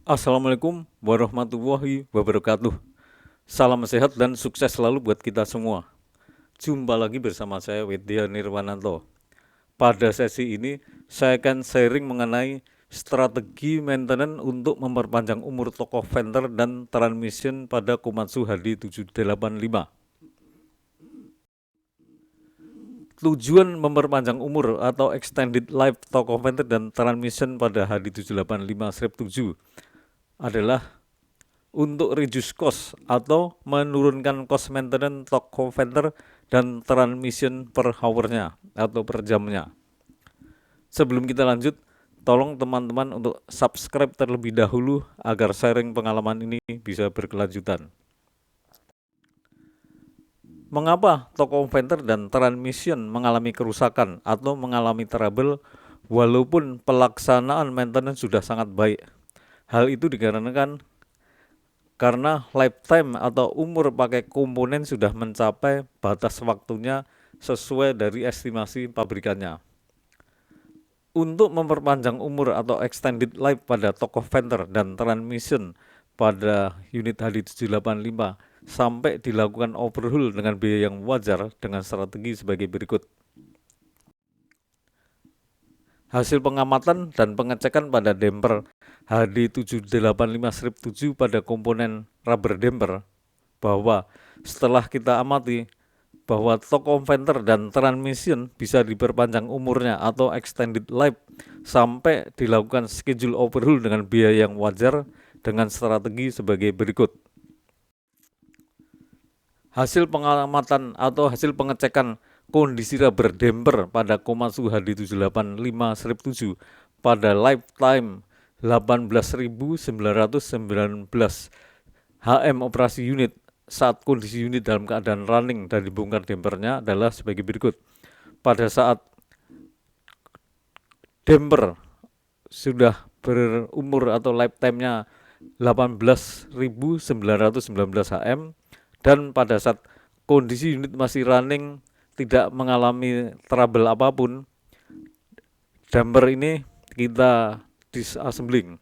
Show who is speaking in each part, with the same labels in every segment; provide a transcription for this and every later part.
Speaker 1: Assalamualaikum warahmatullahi wabarakatuh. Salam sehat dan sukses selalu buat kita semua. Jumpa lagi bersama saya Widya Nirwananto. Pada sesi ini saya akan sharing mengenai strategi maintenance untuk memperpanjang umur toko Venter dan transmission pada Komatsu HD785. Tujuan memperpanjang umur atau extended life toko Venter dan transmission pada HD785-7 adalah untuk reduce cost atau menurunkan cost maintenance toko Venter dan transmission per hour-nya atau per jamnya. Sebelum kita lanjut, tolong teman-teman untuk subscribe terlebih dahulu agar sharing pengalaman ini bisa berkelanjutan. Mengapa toko Venter dan transmission mengalami kerusakan atau mengalami trouble walaupun pelaksanaan maintenance sudah sangat baik? Hal itu dikarenakan karena lifetime atau umur pakai komponen sudah mencapai batas waktunya sesuai dari estimasi pabrikannya. Untuk memperpanjang umur atau extended life pada toko Venter dan transmission pada unit HD785 sampai dilakukan overhaul dengan biaya yang wajar dengan strategi sebagai berikut. Hasil pengamatan dan pengecekan pada damper HD785-7 pada komponen rubber damper bahwa setelah kita amati bahwa toko Venter dan transmission bisa diperpanjang umurnya atau extended life sampai dilakukan schedule overhaul dengan biaya yang wajar dengan strategi sebagai berikut. Hasil pengamatan atau hasil pengecekan kondisi rubber damper pada Komatsu HD785-7 pada lifetime 18.919 HM operasi unit saat kondisi unit dalam keadaan running dan dibongkar dampernya adalah sebagai berikut. Pada saat damper sudah berumur atau lifetime-nya 18.919 HM dan pada saat kondisi unit masih running tidak mengalami trouble apapun, damper ini kita disassembling.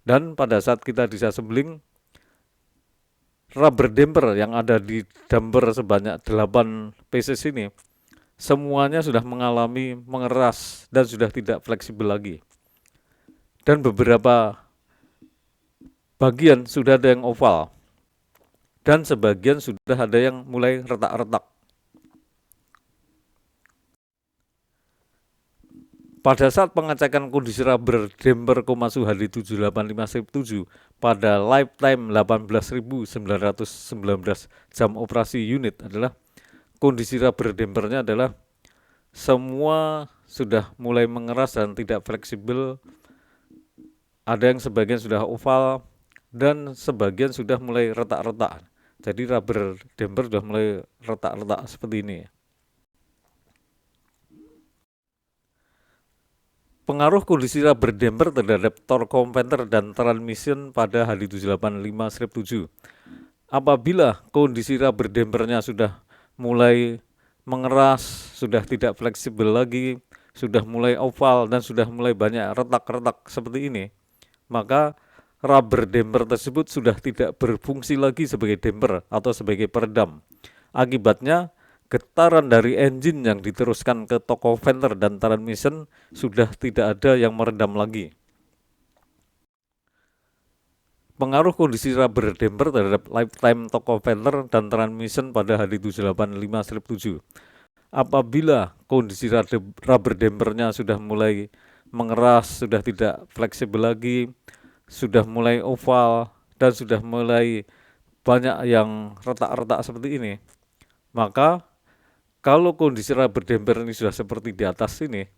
Speaker 1: Dan pada saat kita disassembling, rubber damper yang ada di damper sebanyak 8 pieces ini semuanya sudah mengalami mengeras dan sudah tidak fleksibel lagi. Dan beberapa bagian sudah ada yang oval dan sebagian sudah ada yang mulai retak-retak. Pada saat pengecekan kondisi rubber damper Komatsu HD785-7 pada lifetime 18.919 jam operasi unit adalah kondisi rubber dampernya adalah semua sudah mulai mengeras dan tidak fleksibel. Ada yang sebagian sudah oval dan sebagian sudah mulai retak-retak. Jadi rubber damper sudah mulai retak-retak seperti ini. Pengaruh kondisi rubber damper terhadap torque Venter dan transmission pada HD785-7. Apabila kondisi rubber dampernya sudah mulai mengeras, sudah tidak fleksibel lagi, sudah mulai oval dan sudah mulai banyak retak-retak seperti ini, maka rubber damper tersebut sudah tidak berfungsi lagi sebagai damper atau sebagai peredam. Akibatnya getaran dari engine yang diteruskan ke toko Venter dan transmission sudah tidak ada yang meredam lagi. Pengaruh kondisi rubber damper terhadap lifetime toko Venter dan transmission pada HD785-7. Apabila kondisi rubber dampernya sudah mulai mengeras, sudah tidak fleksibel lagi, sudah mulai oval, dan sudah mulai banyak yang retak-retak seperti ini, maka kalau kondisi rubber damper ini sudah seperti di atas ini,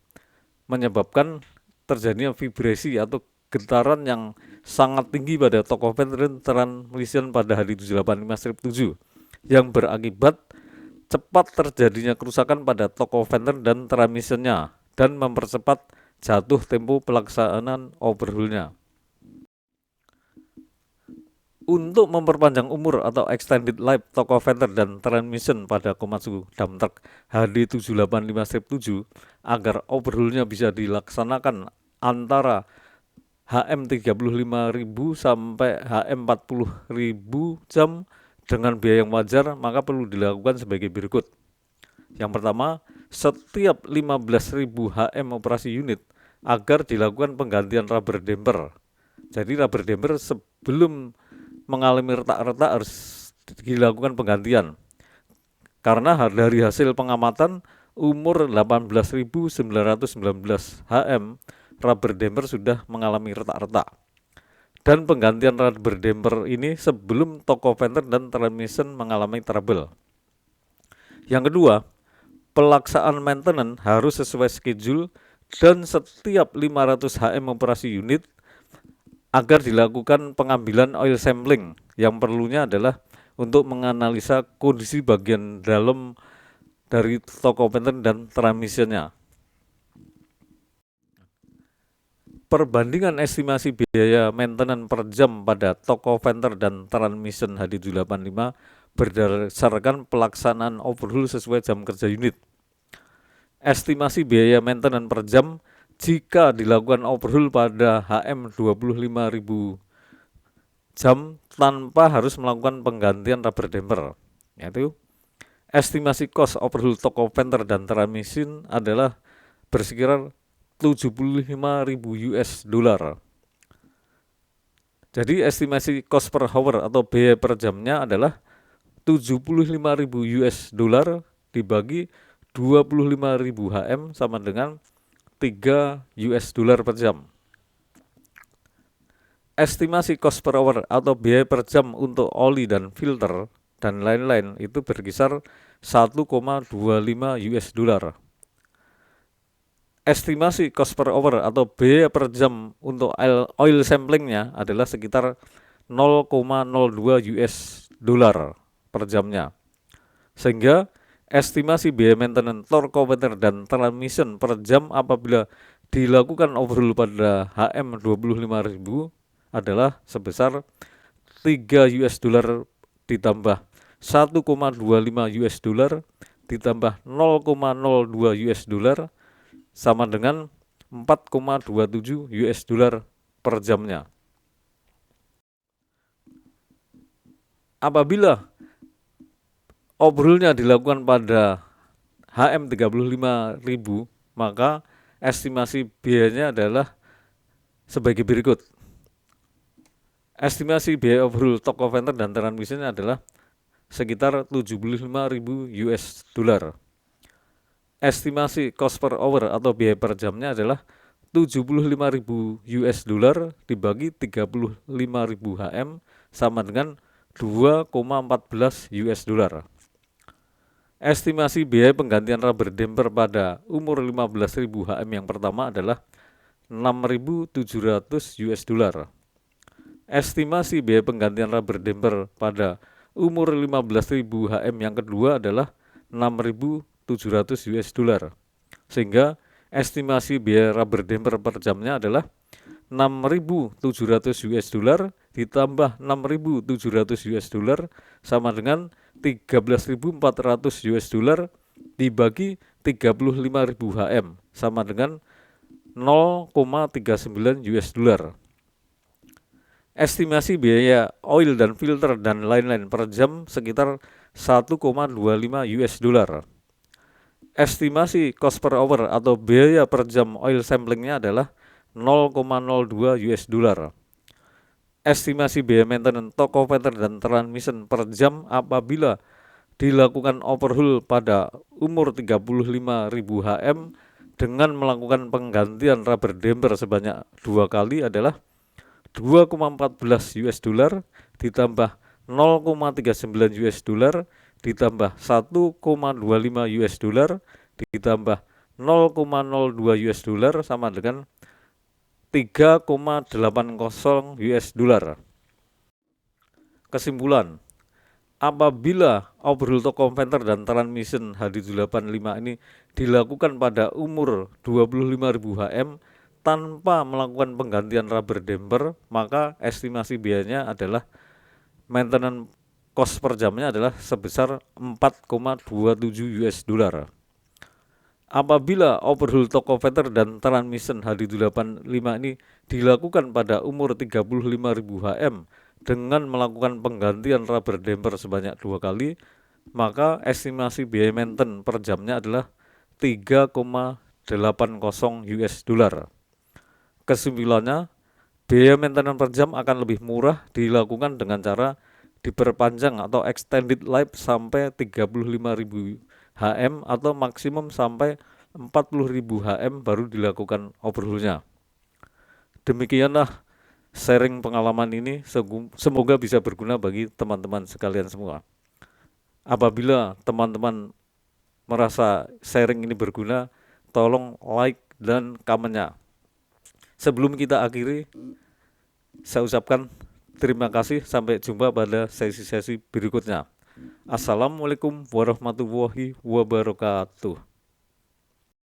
Speaker 1: menyebabkan terjadinya vibrasi atau getaran yang sangat tinggi pada toko Venter transmission pada HD785-7 yang berakibat cepat terjadinya kerusakan pada toko Venter dan transmissionnya dan mempercepat jatuh tempo pelaksanaan overhaulnya. Untuk memperpanjang umur atau extended life toko Venter dan transmission pada Komatsu dump truck HD785-7 agar overhaulnya bisa dilaksanakan antara HM35.000 sampai HM40.000 jam dengan biaya yang wajar, maka perlu dilakukan sebagai berikut. Yang pertama, setiap 15.000 HM operasi unit agar dilakukan penggantian rubber damper. Jadi rubber damper sebelum mengalami retak-retak harus dilakukan penggantian. Karena dari hasil pengamatan umur 18.919 HM, rubber damper sudah mengalami retak-retak. Dan penggantian rubber damper ini sebelum toko fender dan transmission mengalami trouble. Yang kedua, pelaksanaan maintenance harus sesuai schedule dan setiap 500 HM operasi unit agar dilakukan pengambilan oil sampling. Yang perlunya adalah untuk menganalisa kondisi bagian dalam dari toko fender dan transmissionnya. Perbandingan estimasi biaya maintenance per jam pada toko fender dan transmission HD785 berdasarkan pelaksanaan overhaul sesuai jam kerja unit. Estimasi biaya maintenance per jam jika dilakukan overhaul pada HM 25.000 jam tanpa harus melakukan penggantian rubber damper, yaitu estimasi cost overhaul toko fender dan transmission adalah bersekira 75.000 US dollar. Jadi estimasi cost per hour atau biaya per jamnya adalah 75.000 US dollar dibagi 25.000 HM sama dengan 3 US dollar per jam. Estimasi cost per hour atau biaya per jam untuk oli dan filter dan lain-lain itu berkisar 1,25 US dollar. Estimasi cost per hour atau biaya per jam untuk oil samplingnya adalah sekitar 0,02 US dollar per jamnya. Sehingga estimasi biaya maintenance toko fender dan transmission per jam apabila dilakukan overhaul pada HM 25.000 adalah sebesar 3 US dollar ditambah 1,25 US dollar ditambah 0,02 US dollar sama dengan 4,27 US dollar per jamnya. Apabila overhaulnya dilakukan pada HM 35.000, maka estimasi biayanya adalah sebagai berikut. Estimasi biaya overhaul toko fender dan transmission adalah sekitar 75.000 US dollar. Estimasi cost per hour atau biaya per jamnya adalah 75.000 US dollar dibagi 35.000 HM sama dengan 2,14 US dollar. Estimasi biaya penggantian rubber damper pada umur 15.000 HM yang pertama adalah 6.700 US dollar. Estimasi biaya penggantian rubber damper pada umur 15.000 HM yang kedua adalah 6.700 US dollar. Sehingga estimasi biaya rubber damper per jamnya adalah 6.700 US dollar ditambah 6.700 US dollar sama dengan 13.400 US dollar dibagi 35.000 HM sama dengan 0,39 US dollar. Estimasi biaya oil dan filter dan lain-lain per jam sekitar 1,25 US dollar. Estimasi cost per hour atau biaya per jam oil samplingnya adalah 0,02 US dollar. Estimasi biaya maintenance toko fender dan transmission per jam apabila dilakukan overhaul pada umur 35.000 HM dengan melakukan penggantian rubber damper sebanyak 2 kali adalah 2,14 US dollar ditambah 0,39 US dollar ditambah 1,25 US dollar ditambah 0,02 US dollar sama dengan 3,80 US dollar. Kesimpulan, apabila overhaul toko fender dan transmission HD785 ini dilakukan pada umur 25.000 HM tanpa melakukan penggantian rubber damper, maka estimasi biayanya adalah maintenance cost per jamnya adalah sebesar 4,27 US dollar. Apabila overhaul tachometer dan transmission HD85 ini dilakukan pada umur 35.000 HM dengan melakukan penggantian rubber damper sebanyak 2 kali, maka estimasi biaya maintenance per jamnya adalah 3,80 US dollar. Kesimpulannya, biaya maintenance per jam akan lebih murah dilakukan dengan cara diperpanjang atau extended life sampai 35.000 HM atau maksimum sampai 40.000 HM baru dilakukan overhaulnya. Demikianlah sharing pengalaman ini, semoga bisa berguna bagi teman-teman sekalian semua. Apabila teman-teman merasa sharing ini berguna, tolong like dan komennya. Sebelum kita akhiri, saya ucapkan terima kasih, sampai jumpa pada sesi-sesi berikutnya. Assalamualaikum warahmatullahi wabarakatuh.